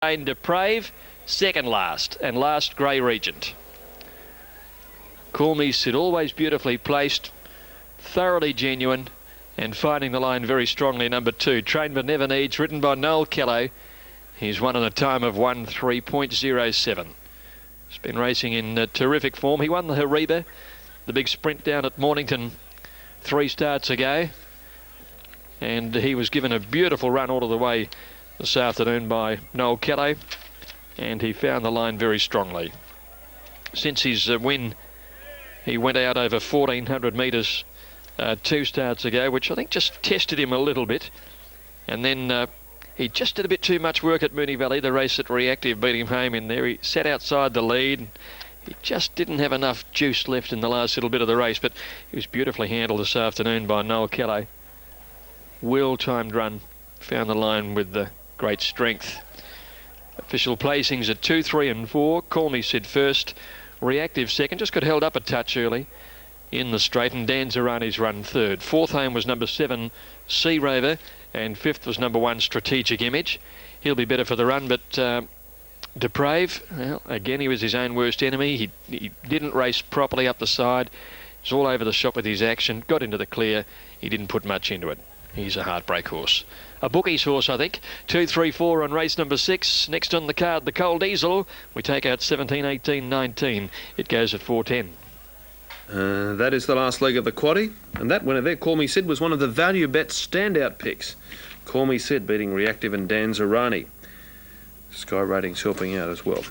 Deprave, second last, and last Grey Regent. Call Me Sid, always beautifully placed, thoroughly genuine, and finding the line very strongly. Number 2, Train But Never Needs, written by Noel Kello. He's won in a time of 1:3.07. He's been racing in terrific form. He won the Hariba, the big sprint down at Mornington 3 starts ago, and he was given a beautiful run all of the way this afternoon by Noel Kello, and he found the line very strongly. Since his win, he went out over 1,400 metres 2 starts ago, which I think just tested him a little bit, and then he just did a bit too much work at Moonee Valley. The race at Reactive beat him home in there. He sat outside the lead. He just didn't have enough juice left in the last little bit of the race, but he was beautifully handled this afternoon by Noel Kello. Well-timed run, found the line with the great strength. Official placings at 2, 3 and 4. Call Me Sid first, Reactive second, just got held up a touch early in the straight, and Danzarani's run third. Fourth home was number 7, Sea Rover, and fifth was number 1, Strategic Image. He'll be better for the run, but Deprave, well, again, he was his own worst enemy. He didn't race properly up the side. He was all over the shop with his action, got into the clear. He didn't put much into it. He's a heartbreak horse. A bookie's horse, I think. 2, 3, 4 on race number 6. Next on the card, the Coal Diesel. We take out 17, 18, 19. It goes at 4.10. That is the last leg of the quaddie. And that winner there, Call Me Sid, was one of the Value Bet standout picks. Call Me Sid beating Reactive and Danzarani. Sky Ratings helping out as well.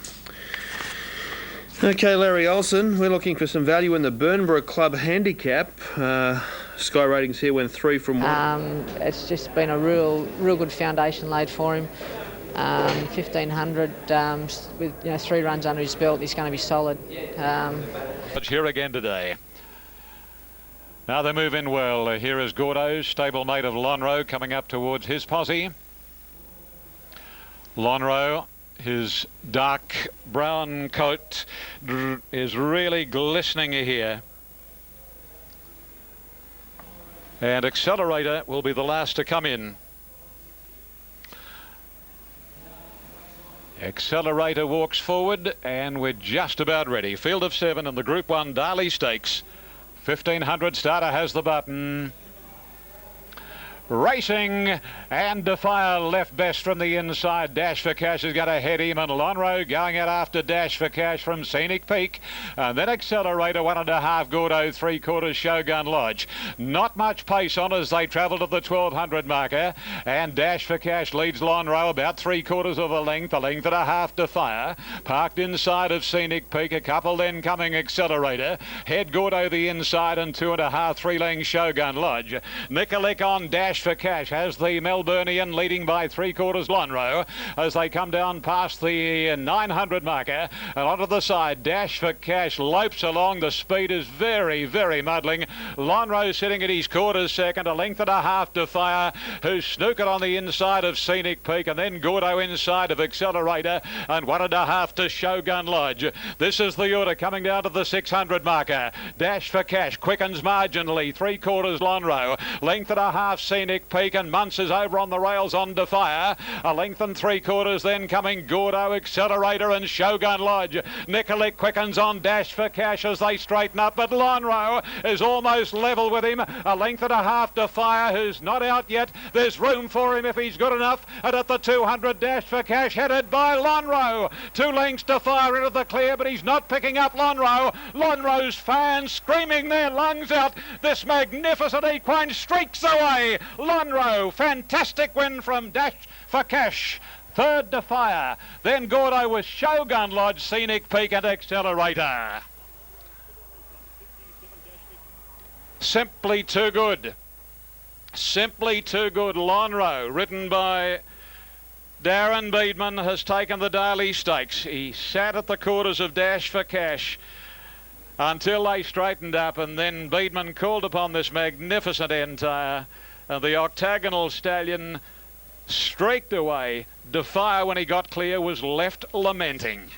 Okay, Larry Olsen, we're looking for some value in the Burnborough Club handicap. Sky Ratings here went 3 from 1. It's just been a real good foundation laid for him. 1,500 with 3 runs under his belt, he's going to be solid. Here again today. Now they move in well. Here is Gordo, stablemate of Lonhro, coming up towards his posse. Lonhro, his dark brown coat is really glistening here. And Accelerator will be the last to come in. Accelerator walks forward, and we're just about ready. Field of 7 in the Group 1 Darley Stakes. 1,500 starter has the button. Racing, and Defier left best from the inside. Dash for Cash has got to head him, and Lonhro going out after Dash for Cash from Scenic Peak, and then Accelerator 1.5, Gordo 3/4 Shogun Lodge. Not much pace on as they travel to the 1,200 marker, and Dash for Cash leads Lonhro about 3/4 of a length and a half Defier. Parked inside of Scenic Peak, a couple then coming Accelerator. Head Gordo the inside, and 2.5, 3 lengths Shogun Lodge. Nikolic on Dash for Cash has the Melburnian leading by 3/4 Lonhro as they come down past the 900 marker, and onto the side Dash for Cash lopes along. The speed is very muddling. Lonhro sitting at his quarters second, a length and a half Defier, who's snookered on the inside of Scenic Peak, and then Gordo inside of Accelerator, and 1.5 to Shogun Lodge. This is the order coming down to the 600 marker. Dash for Cash quickens marginally, 3/4 Lonhro, length and a half Scenic Peak, and Muntz is over on the rails on Defier. A length and 3/4 then coming Gordo, Accelerator and Shogun Lodge. Nikolic quickens on Dash for Cash as they straighten up, but Lonhro is almost level with him. A length and a half Defier, who's not out yet. There's room for him if he's good enough, and at the 200 Dash for Cash headed by Lonhro. 2 lengths Defier into the clear, but he's not picking up Lonhro. Lonhro's fans screaming their lungs out. This magnificent equine streaks away. Lonhro, fantastic win from Dash for Cash. Third Defier, then Gordo with Shogun Lodge, Scenic Peak and Accelerator. Simply Too Good. Simply Too Good. Lonhro, ridden by Darren Beedman, has taken the Darley Stakes. He sat at the quarters of Dash for Cash until they straightened up, and then Beedman called upon this magnificent entire, and the octagonal stallion streaked away. Defier, when he got clear, was left lamenting.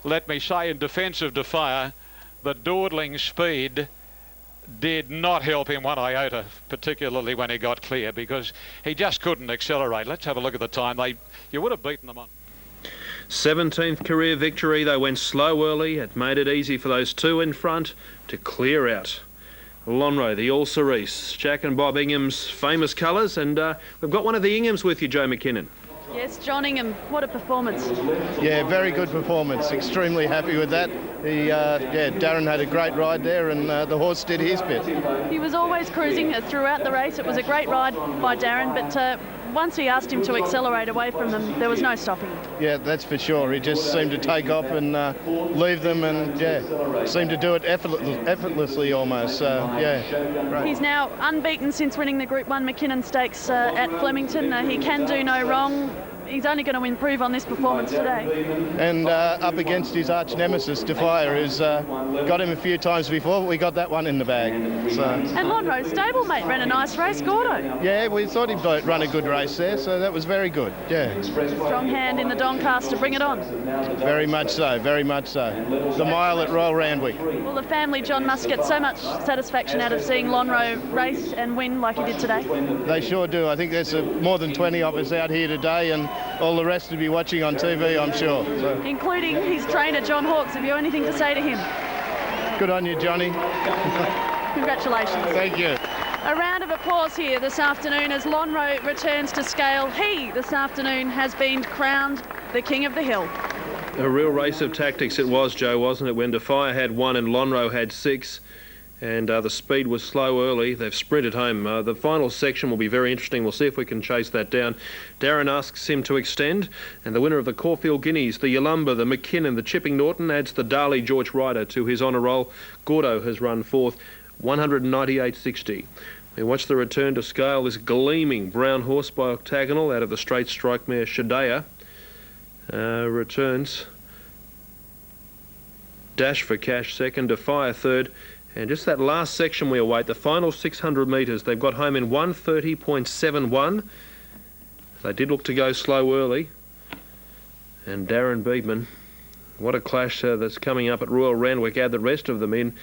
Let me say in defence of Defier, the dawdling speed did not help him one iota, particularly when he got clear, because he just couldn't accelerate. Let's have a look at the time. You would have beaten them on. 17th career victory. They went slow early. It made it easy for those two in front to clear out. Lonhro, the All Cerise, Jack and Bob Ingham's famous colours, and we've got one of the Inghams with you, Joe McKinnon. Yes, John Ingham, what a performance. Yeah, very good performance. Extremely happy with that. Darren had a great ride there, and the horse did his bit. He was always cruising throughout the race. It was a great ride by Darren, but once he asked him to accelerate away from them, there was no stopping. Yeah, that's for sure. He just seemed to take off and leave them, and seemed to do it effortlessly almost. Great. He's now unbeaten since winning the Group 1 McKinnon Stakes at Flemington. He can do no wrong. He's only going to improve on this performance today. And up against his arch nemesis, Defier, who's got him a few times before, but we got that one in the bag. So. And Lonhro's stablemate ran a nice race, Gordo. Yeah, we thought he'd run a good race there, so that was very good. Yeah. Strong hand in the Doncaster, bring it on. Very much so, very much so. The mile at Royal Randwick. Well, the family, John, must get so much satisfaction out of seeing Lonhro race and win like he did today. They sure do. I think there's more than 20 of us out here today, and all the rest will be watching on TV, I'm sure. So. Including his trainer, John Hawkes. Have you anything to say to him? Good on you, Johnny. Congratulations. Thank you. A round of applause here this afternoon as Lonhro returns to scale. He, this afternoon, has been crowned the King of the Hill. A real race of tactics it was, Joe, wasn't it? When Defier had 1 and Lonhro had 6. And the speed was slow early. They've sprinted home. The final section will be very interesting. We'll see if we can chase that down. Darren asks him to extend, and the winner of the Caulfield Guineas, the Yalumba, the McKinnon, the Chipping Norton, adds the Darley George Ryder to his honour roll. Gordo has run fourth, 198.60. We watch the return to scale. This gleaming brown horse by Octagonal out of the straight strike mare Shadea returns. Dash for Cash second, Defier third. And just that last section we await, the final 600 metres, they've got home in 1:30.71. They did look to go slow early. And Darren Beedman, what a clash that's coming up at Royal Randwick. Add the rest of them in,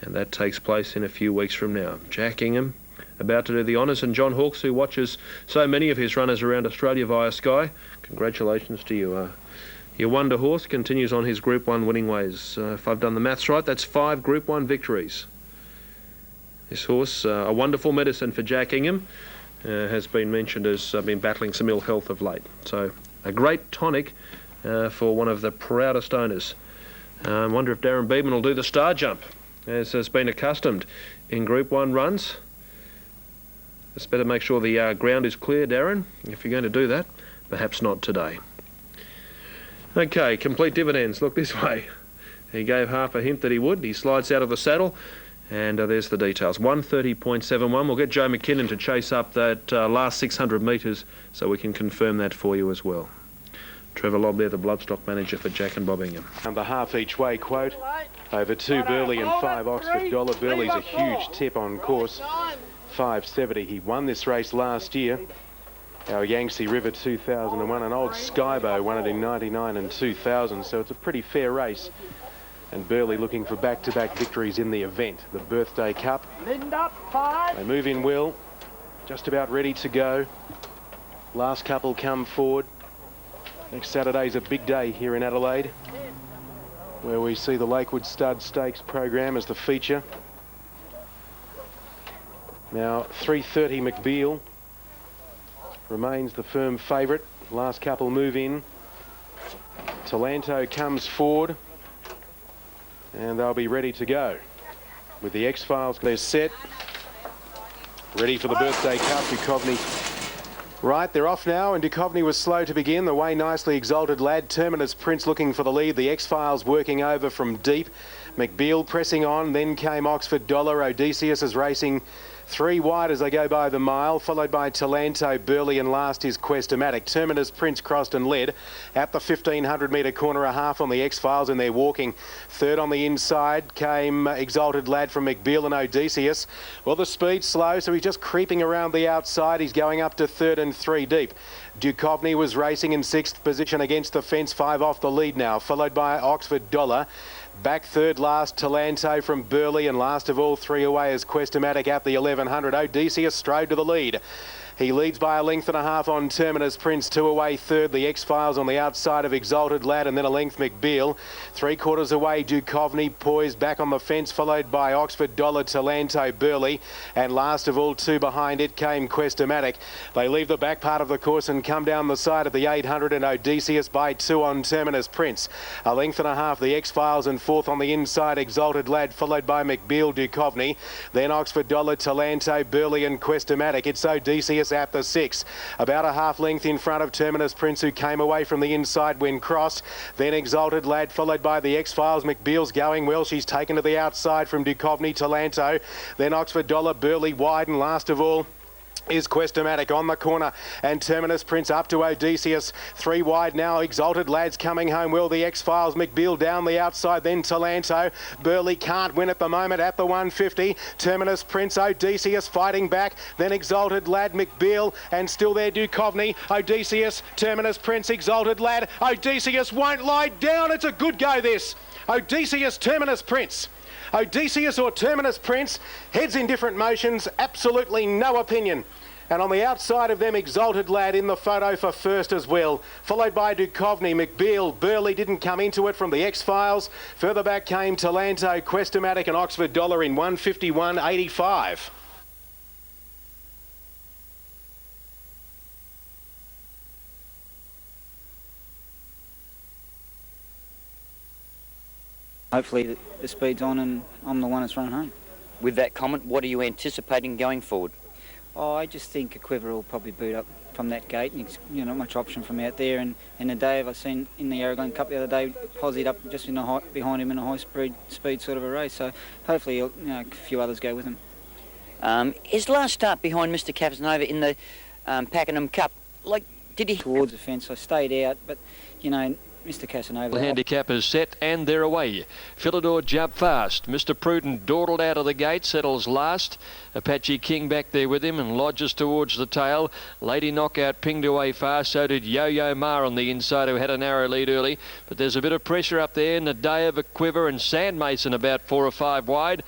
and that takes place in a few weeks from now. Jack Ingham about to do the honours, and John Hawkes, who watches so many of his runners around Australia via Sky. Congratulations to you. Your Wonder Horse continues on his Group 1 winning ways. If I've done the maths right, that's 5 Group 1 victories. This horse, a wonderful medicine for Jack Ingham, has been mentioned as been battling some ill health of late. So a great tonic for one of the proudest owners. I wonder if Darren Beedman will do the star jump, as has been accustomed in Group 1 runs. It's better make sure the ground is clear, Darren, if you're going to do that. Perhaps not today. Okay, Complete Dividends. Look this way. He gave half a hint that he would. He slides out of the saddle, and there's the details. 1:30.71. We'll get Joe McKinnon to chase up that last 600 metres so we can confirm that for you as well. Trevor Lobb there, the bloodstock manager for Jack and Bob Ingham. Number half each way quote. Over 2 Burley and 5 Oxford Dollar. Burley's a huge tip on course. 5.70. He won this race last year. Our Yangtze River 2001, an old Skybo won it in 99 and 2000, so it's a pretty fair race. And Burley looking for back-to-back victories in the event. The Birthday Cup. They move in well, just about ready to go. Last couple come forward. Next Saturday's a big day here in Adelaide, where we see the Lakewood Stud Stakes program as the feature. Now 3:30 McBeal remains the firm favourite. Last couple move in. Talanto comes forward, and they'll be ready to go. With the X-Files, they're set. Ready for the Birthday Cup. Duchovny. Right, they're off now, and Duchovny was slow to begin. The way nicely Exalted Lad. Terminus Prince looking for the lead. The X-Files working over from deep. McBeal pressing on. Then came Oxford Dollar. Odysseus is racing 3 wide as they go by the mile, followed by Talanto, Burley, and last is Questomatic. Terminus Prince crossed and led at the 1,500 metre corner, a half on the X-Files, and they're walking. Third on the inside came Exalted Lad from McBeal and Odysseus. Well, the speed's slow, so he's just creeping around the outside. He's going up to third and 3 deep. Duchovny was racing in 6th position against the fence, 5 off the lead now, followed by Oxford Dollar. Back third last, Talanto from Burley, and last of all, 3 away is Questomatic at the 1100. Odysseus strode to the lead. He leads by a length and a half on Terminus Prince, 2 away third. The X-Files on the outside of Exalted Lad, and then a length McBeal. 3/4 away Duchovny, poised back on the fence, followed by Oxford Dollar, Talanto, Burley, and last of all, 2 behind it came Questomatic. They leave the back part of the course and come down the side of the 800, and Odysseus by 2 on Terminus Prince. A length and a half the X-Files, and fourth on the inside Exalted Lad, followed by McBeal, Duchovny, then Oxford Dollar, Talanto, Burley and Questomatic. It's Odysseus at the 6, about a half length in front of Terminus Prince, who came away from the inside when crossed. Then Exalted Lad, followed by the X-Files. McBeal's going well. She's taken to the outside from Duchovny, Talanto, then Oxford Dollar, Burley wide, and last of all is Questomatic on the corner, and Terminus Prince up to Odysseus. 3 wide now. Exalted Lad's coming home well. The X-Files, McBeal down the outside, then Talanto. Burley can't win at the moment at the 150. Terminus Prince, Odysseus fighting back, then Exalted Lad, McBeal, and still there Duchovny. Odysseus, Terminus Prince, Exalted Lad. Odysseus won't lie down. It's a good go, this. Odysseus, Terminus Prince. Odysseus or Terminus Prince, heads in different motions, absolutely no opinion. And on the outside of them, Exalted Lad in the photo for first as well, followed by Duchovny, McBeal. Burley didn't come into it from the X-Files. Further back came Talanto, Questomatic and Oxford Dollar in 151.85. Hopefully the speed's on and I'm the one that's run home. With that comment, what are you anticipating going forward? Oh, I just think a Quiver will probably boot up from that gate. And not much option from out there. And the Dave I've seen in the Aragon Cup the other day, posied up just in the behind him in a high speed sort of a race. So hopefully a few others go with him. His last start behind Mr. Casanova in the Pakenham Cup, did he... Towards the fence, I stayed out, but, Mr. Casanova. The handicap is set and they're away. Philidor jumped fast. Mr. Prudent dawdled out of the gate, settles last. Apache King back there with him and lodges towards the tail. Lady Knockout pinged away fast. So did Yo-Yo Ma on the inside, who had a narrow lead early. But there's a bit of pressure up there. Nadea, Quiver and Sandmason about 4 or 5 wide,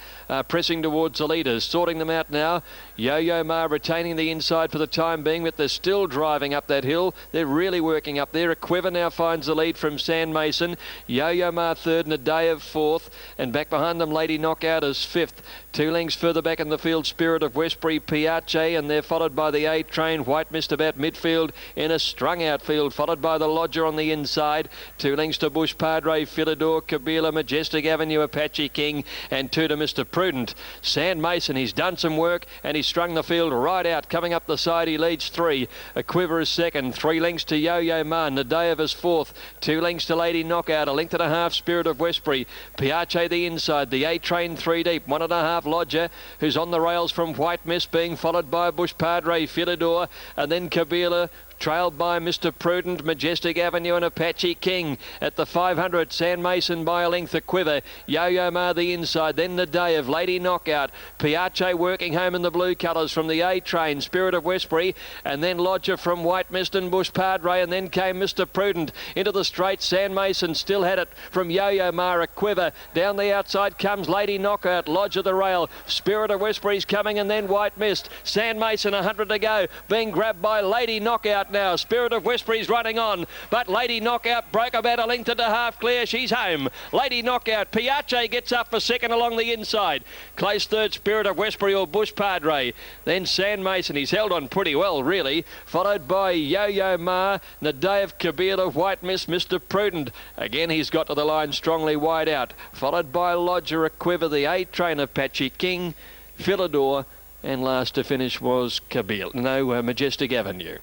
pressing towards the leaders. Sorting them out now. Yo-Yo Ma retaining the inside for the time being, but they're still driving up that hill. They're really working up there. A Quiver now finds the lead from Sandmason. Yo-Yo Ma third, Nadea fourth, and back behind them Lady Knockout is fifth. 2 lengths further back in the field, Spirit of Westbury, Piace, and they're followed by the A Train. White Mist about midfield in a strung out field, followed by the Lodger on the inside. 2 lengths to Bush Padre, Philidor, Kabila, Majestic Avenue, Apache King, and 2 to Mr. Prudent. Sandmason, he's done some work and he's strung the field right out. Coming up the side, he leads 3. A Quiver is second. 3 lengths to Yo-Yo Ma. Nadea is fourth. 2 lengths to Lady Knockout. A length and a half, Spirit of Westbury. Piace the inside. The A Train 3 deep. 1.5 Lodger, who's on the rails from White Mist, being followed by Bush Padre, Philidor, and then Kabila, trailed by Mr. Prudent, Majestic Avenue and Apache King. At the 500, Sandmason by a length, a Quiver. Yo-Yo Ma the inside, then the day of Lady Knockout. Piace working home in the blue colours from the A Train, Spirit of Westbury, and then Lodger from White Mist and Bush Padre, and then came Mr. Prudent into the straight. Sandmason still had it from Yo-Yo Ma, a Quiver. Down the outside comes Lady Knockout, Lodger the rail. Spirit of Westbury's coming, and then White Mist. Sandmason 100 to go, being grabbed by Lady Knockout now. Spirit of Westbury's running on, but Lady Knockout broke about a length and a half clear. She's home. Lady Knockout. Piace gets up for second along the inside. Close third, Spirit of Westbury or Bush Padre. Then Sandmason. He's held on pretty well, really. Followed by Yo-Yo Ma, Nadea, Kabila, White Mist, Mr. Prudent. Again, he's got to the line strongly wide out. Followed by Lodger, a Quiver, the A Train, Apache King, Philidor, and last to finish was Kabila. Majestic Avenue.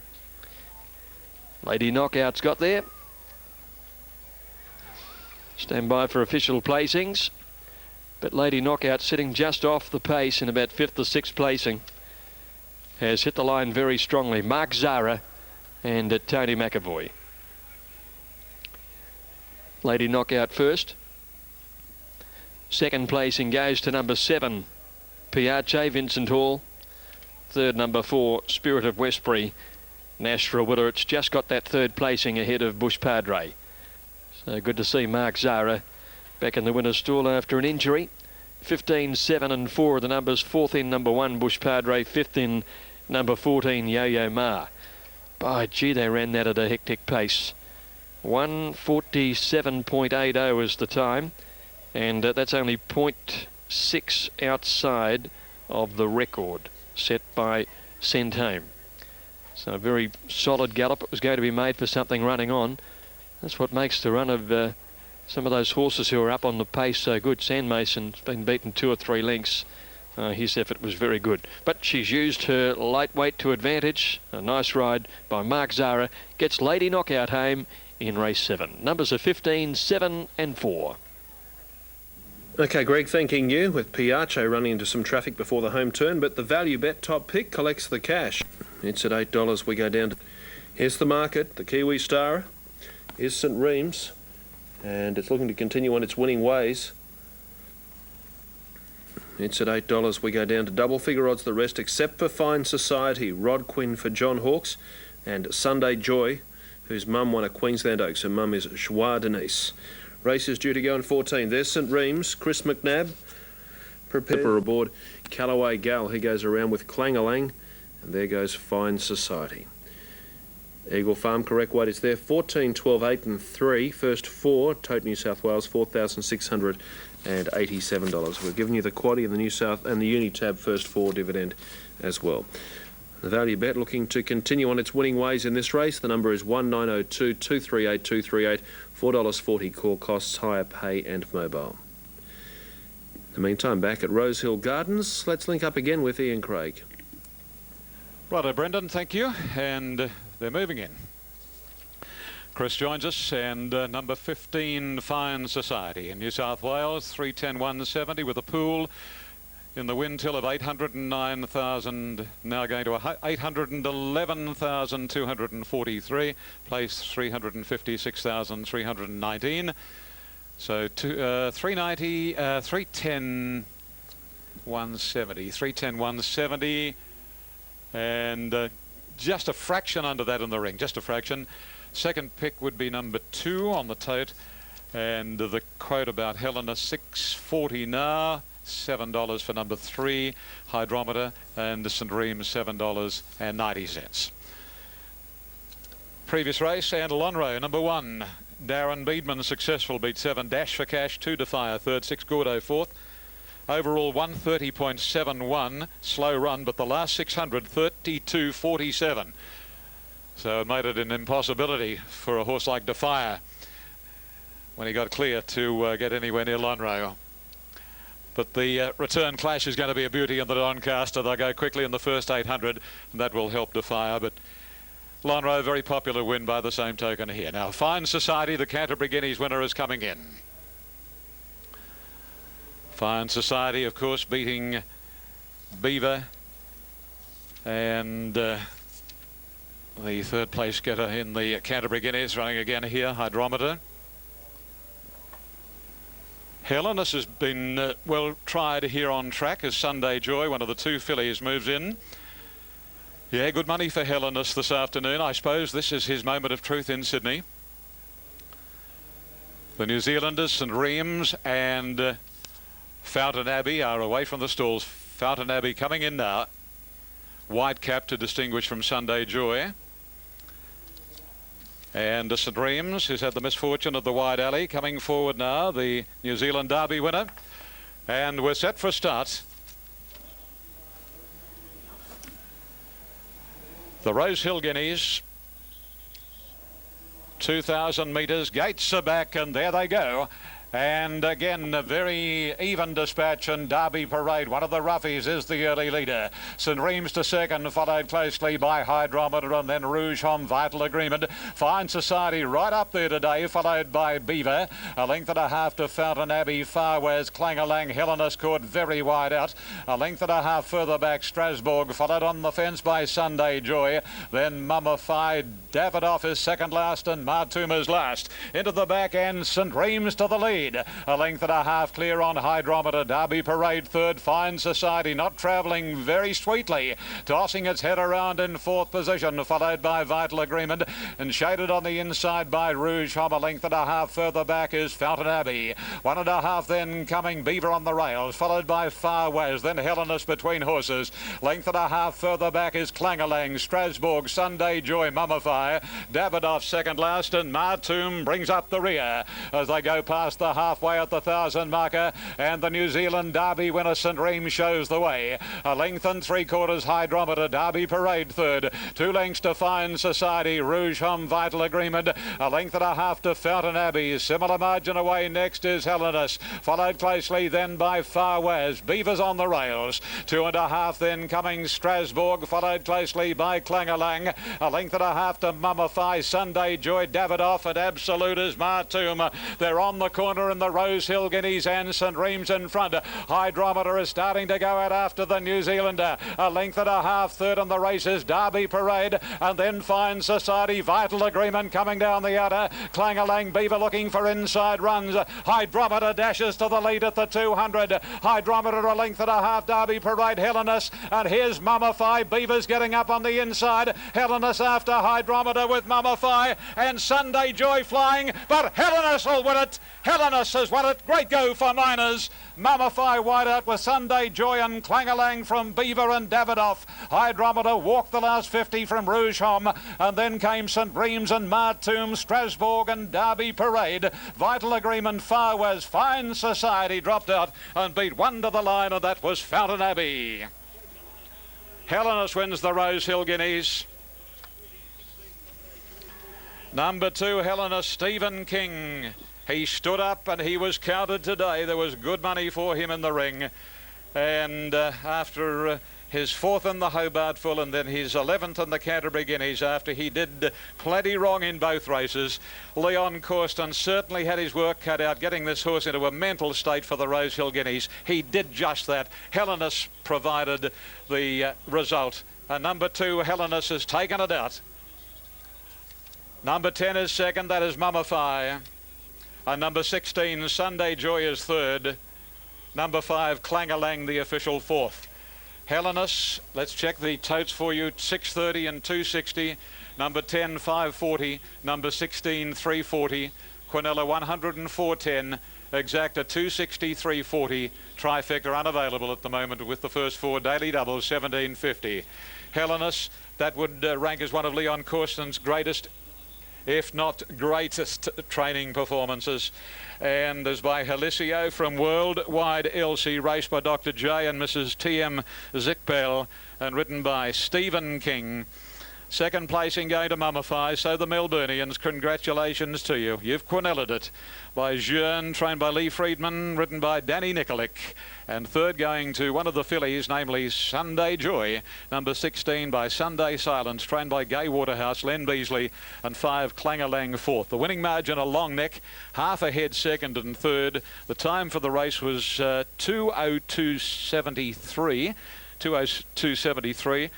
Lady Knockout's got there. Stand by for official placings. But Lady Knockout sitting just off the pace in about 5th or 6th placing. Has hit the line very strongly. Mark Zara and Tony McAvoy. Lady Knockout first. Second placing goes to number 7, Piace, Vincent Hall. Third, number 4, Spirit of Westbury, Nashra Willer. It's just got that third placing ahead of Bush Padre. So good to see Mark Zara back in the winner's stall after an injury. 15, 7 and 4 are the numbers. 4th in number 1, Bush Padre. 5th in number 14, Yo-Yo Ma. By gee, they ran that at a hectic pace. 1:47.80 is the time, and that's only 0.6 outside of the record set by Centame. So a very solid gallop. It was going to be made for something running on. That's what makes the run of some of those horses who are up on the pace so good. Sandmason's been beaten 2 or 3 lengths. His effort was very good. But she's used her lightweight to advantage. A nice ride by Mark Zahra. Gets Lady Knockout home in race 7. Numbers are 15, 7 and 4. Okay, Greg, thanking you, with Piacho running into some traffic before the home turn, but the value bet top pick collects the cash. It's at $8. We go down to... Here's the market, the Kiwi Star. Here's St Reams, and it's looking to continue on its winning ways. It's at $8. We go down to double figure odds, the rest except for Fine Society, Rod Quinn for John Hawkes, and Sunday Joy, whose mum won a Queensland Oaks. Her mum is Joie Denise. Race is due to go in 14. There's St Reams, Chris McNabb, prepared for aboard Callaway Gal. He goes around with Clang-a-Lang, and there goes Fine Society. Eagle Farm, correct weight is there, 14, 12, 8 and 3. First 4, Tote New South Wales, $4,687. We're giving you the quaddie and the New South and the Unitab first 4 dividend as well. The value bet looking to continue on its winning ways in this race. The number is 1902 238 238, $4.40 call costs, hire, pay and mobile. In the meantime, back at Rosehill Gardens, let's link up again with Ian Craig. Righto, Brendan, thank you. And they're moving in. Chris joins us, and number 15, Fine Society in New South Wales, 310,170 with a pool in the wind till of 809,000, now going to 811,243, place 356,319. So 390, 310, 170, 310, 170, and just a fraction under that in the ring, just a fraction. Second pick would be number 2 on the tote, and the quote about Helena, 640 now. $7 for number 3, Hydrometer, and the St Reams $7.90. Previous race, and Lonhro, number 1, Darren Beedman, successful, beat 7, Dash for Cash, 2 Defire, 3rd, 6 Gordo, 4th. Overall 130.71, slow run, but the last 600, 32.47. So it made it an impossibility for a horse like Defire when he got clear to get anywhere near Lonhro. But the return clash is going to be a beauty in the Doncaster. They'll go quickly in the first 800, and that will help Defire. But Lonhro, very popular win by the same token here. Now, Fine Society, the Canterbury Guineas winner, is coming in. Fine Society, of course, beating Beaver, and the 3rd place getter in the Canterbury Guineas, running again here, Hydrometer. Helenus has been well tried here on track as Sunday Joy, one of the 2 fillies, moves in. Yeah, good money for Helenus this afternoon. I suppose this is his moment of truth in Sydney. The New Zealanders, St Reams and Fountain Abbey are away from the stalls. Fountain Abbey coming in now. White cap to distinguish from Sunday Joy. And St Reams, who's had the misfortune of the wide alley, coming forward now, the New Zealand Derby winner. And we're set for a start. The Rosehill Guineas, 2,000 metres, gates are back, and there they go. And again, a very even dispatch, and Derby Parade, one of the roughies, is the early leader. St Reams to second, followed closely by Hydrometer, and then Rouge Homme, Vital Agreement. Fine Society right up there today, followed by Beaver. A length and a half to Fountain Abbey, Farwaz, Clang-a-Lang, Helenus caught very wide out. A length and a half further back, Strasbourg, followed on the fence by Sunday Joy. Then Mummified, Davidoff is second last, and Martuma's last. Into the back end, St Reams to the lead. lead. A length and a half clear on Hydrometer. Derby Parade third. Fine Society not travelling very sweetly. Tossing its head around in fourth position, followed by Vital Agreement, and shaded on the inside by Rouge Homme. A length and a half further back is Fountain Abbey. 1.5 then coming Beaver on the rails, followed by Far West, then Helenus between horses. Length and a half further back is Clangalang, Strasbourg, Sunday Joy, Mummify, Davidoff second last, and Martoum brings up the rear as they go past the halfway at the 1,000 marker, and the New Zealand Derby winner St Reem shows the way. A length and 3/4 Hydrometer, Derby Parade third, 2 lengths to Fine Society, Rouge Homme, Vital Agreement, a length and a half to Fountain Abbey. Similar margin away next is Helenus, followed closely then by Far West. Beavers on the rails, 2.5 then coming Strasbourg, followed closely by Clangalang, a length and a half to Mummify, Sunday Joy, Davidoff, and Absolute is Martoum. They're on the corner in the Rose Hill Guineas, and St Reem's in front. Hydrometer is starting to go out after the New Zealander. A length and a half third on the races, Derby Parade, and then Fine Society, Vital Agreement coming down the outer. Clangalang Beaver looking for inside runs. Hydrometer dashes to the lead at the 200. Hydrometer a length and a half, Derby Parade, Helenus, and here's Mummify. Beaver's getting up on the inside. Helenus after Hydrometer with Mummify, and Sunday Joy flying, but Helenus will win it. Helenus has won it. Great go for Miners. Mummify wide out with Sunday Joy and Clangalang from Beaver and Davidoff. Hydrometer walked the last 50 from Rouge Homme, and then came St Reem's and Martoum, Strasbourg and Derby Parade. Vital Agreement, Far West, Fine Society dropped out and beat one to the line, and that was Fountain Abbey. Helenus wins the Rose Hill Guineas. Number 2, Helenus, Stephen King. He stood up and he was counted today. There was good money for him in the ring. And after his 4th in the Hobart Full and then his 11th in the Canterbury Guineas, after he did plenty wrong in both races, Leon Corsten certainly had his work cut out getting this horse into a mental state for the Rose Hill Guineas. He did just that. Helenus provided the result. Number 2, Helenus, has taken it out. Number 10 is second, that is Mummify. Number 16, Sunday Joy, is third. Number 5, Clangalang, the official 4th. Helenus, let's check the totes for you, 630 and 260. Number 10, 540. Number 16, 340. Quinella, 104.10. Exacta, 260, 340. Trifecta unavailable at the moment with the first 4. Daily doubles, 1750. Helenus, that would rank as one of Leon Corsten's greatest, if not greatest, training performances. And as by Helicio from Worldwide Elsie, raced by Dr. J and Mrs. T.M. Zickpel, and ridden by Stephen King. Second placing going to Mummify. So the Melburnians, congratulations to you. You've Quinella'd it. By Jeune, trained by Lee Friedman, ridden by Danny Nikolic. And third going to one of the fillies, namely Sunday Joy. Number 16 by Sunday Silence, trained by Gay Waterhouse, Len Beasley. And 5, Clangalang 4th. The winning margin, a long neck, half ahead second and third. The time for the race was 2:02.73. 2:02.73.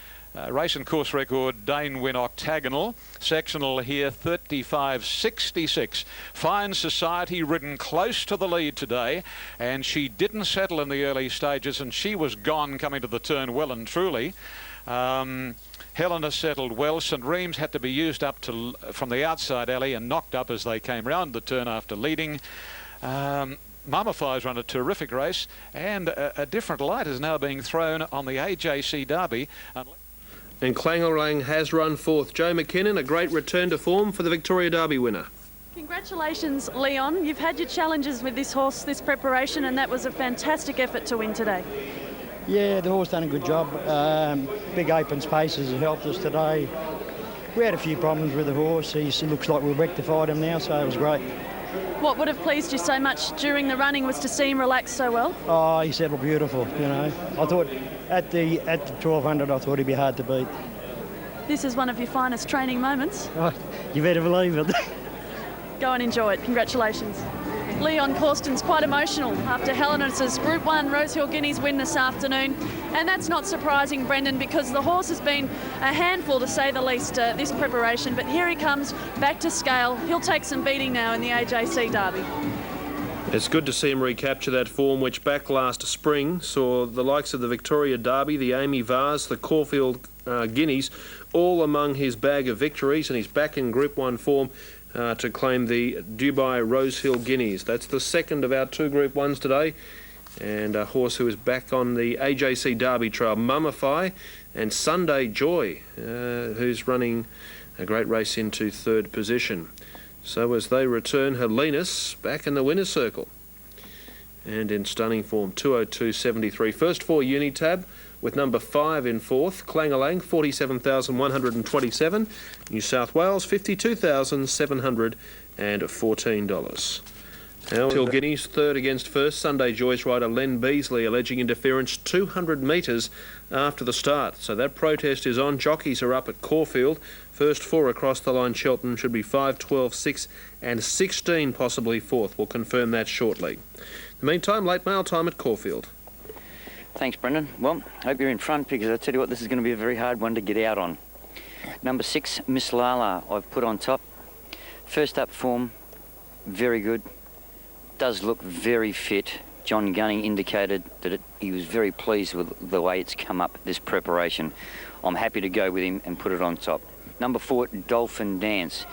Race and course record, Dane win octagonal. Sectional here, 35.66. Fine Society ridden close to the lead today, and she didn't settle in the early stages, and she was gone coming to the turn well and truly. Helena settled well. St Reem's had to be used up from the outside alley and knocked up as they came round the turn after leading. Mummify's run a terrific race, and a different light is now being thrown on the AJC Derby. And Clangalang has run 4th. Joe McKinnon, a great return to form for the Victoria Derby winner. Congratulations, Leon. You've had your challenges with this horse, this preparation, and that was a fantastic effort to win today. Yeah, the horse done a good job. Big open spaces have helped us today. We had a few problems with the horse. It looks like we've rectified him now, so it was great. What would have pleased you so much during the running was to see him relax so well? Oh, he settled beautiful, you know. I thought at the 1200, I thought he'd be hard to beat. This is one of your finest training moments. Oh, you better believe it. Go and enjoy it. Congratulations. Leon Corsten's quite emotional after Helenus's Group 1 Rose Hill Guineas win this afternoon. And that's not surprising, Brendan, because the horse has been a handful, to say the least, this preparation. But here he comes back to scale. He'll take some beating now in the AJC Derby. It's good to see him recapture that form which back last spring saw the likes of the Victoria Derby, the Amy Vars, the Caulfield Guineas, all among his bag of victories, and he's back in Group 1 form to claim the Dubai Rosehill Guineas. That's the second of our 2 Group 1s today, and a horse who is back on the AJC Derby trail, Mummify, and Sunday Joy, who's running a great race into 3rd position. So as they return, Helenas back in the winner's circle and in stunning form, 202.73. First 4 Unitab with number 5 in 4th, Clang-a-Lang, 47,127. New South Wales, $52,714. Hill Guineas, 3rd against 1st. Sunday Joy's rider Len Beasley alleging interference 200 metres after the start. So that protest is on. Jockeys are up at Caulfield. First 4 across the line, Cheltenham should be 5, 12, 6 and 16, possibly 4th. We'll confirm that shortly. In the meantime, late mail time at Caulfield. Thanks, Brendan. Well, I hope you're in front, because I tell you what, this is going to be a very hard one to get out on. Number 6, Miss Lala, I've put on top. First up form, very good. Does look very fit. John Gunning indicated that he was very pleased with the way it's come up, this preparation. I'm happy to go with him and put it on top. Number 4, Dolphin Dance.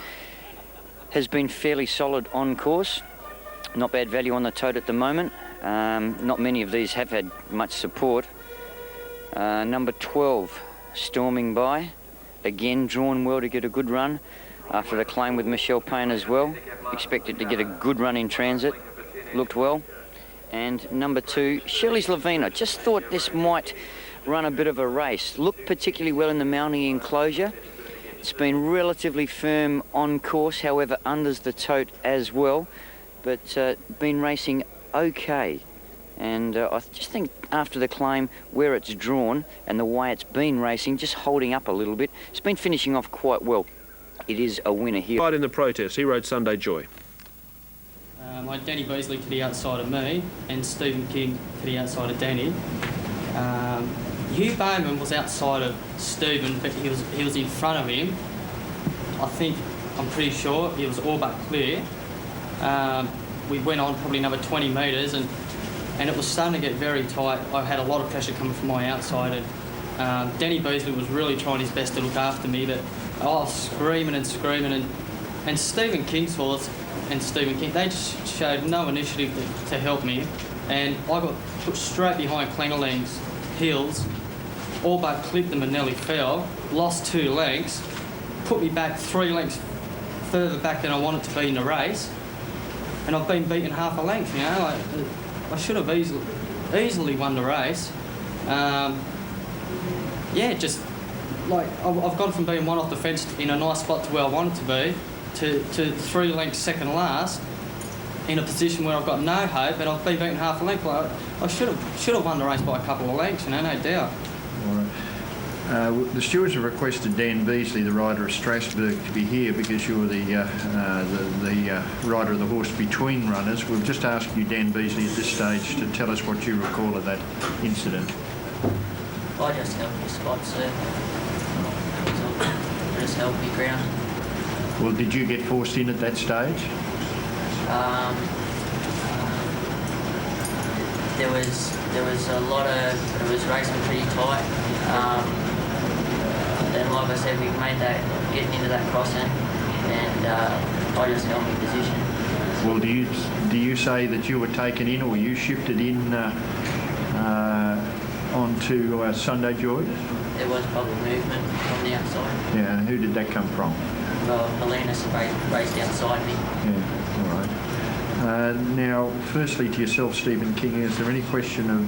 Has been fairly solid on course. Not bad value on the tote at the moment. Not many of these have had much support. Number 12, Storming By. Again, drawn well to get a good run after the claim with Michelle Payne as well. Expected to get a good run in transit. Looked well. And number 2, Shirley's Lavina. Just thought this might run a bit of a race. Looked particularly well in the mounting enclosure. It's been relatively firm on course, however, unders the tote as well. But been racing okay. And I just think after the claim, where it's drawn and the way it's been racing, just holding up a little bit, it's been finishing off quite well. It is a winner here. Right in the protest, he rode Sunday Joy. I had Danny Beasley to the outside of me and Stephen King to the outside of Danny. Hugh Bowman was outside of Stephen, but he was in front of him. I'm pretty sure he was all but clear. We went on probably another 20 metres and it was starting to get very tight. I had a lot of pressure coming from my outside, and Danny Beasley was really trying his best to look after me, but I was screaming and Stephen King's horse and Stephen King, they just showed no initiative to help me, and I got put straight behind Clang-a-Lang's heels, all but clipped them and nearly fell, lost 2 lengths, put me back 3 lengths further back than I wanted to be in the race, and I've been beaten half a length, you know. Like, I should have easily won the race. Yeah, just like I've gone from being 1 off the fence in a nice spot to where I wanted to be to 3 lengths second last in a position where I've got no hope, and I've been beaten half a length. Like, I should have won the race by a couple of lengths, you know, no doubt. All right. The stewards have requested Dan Beasley, the rider of Strasbourg, to be here because you're the rider of the horse between runners. We've just asked you, Dan Beasley, at this stage to tell us what you recall of that incident. I just helped your spot, sir. Just helped your ground. Well, did you get forced in at that stage? There was a lot of, it was racing pretty tight. And like I said, we made that, getting into that crossing, and I just held my position. Well, do you say that you were taken in, or you shifted in onto Sunday Joy? There was probably movement from the outside. Yeah, and who did that come from? Well, Helenas raced outside me. Yeah, all right. Now, firstly to yourself, Stephen King, is there any question of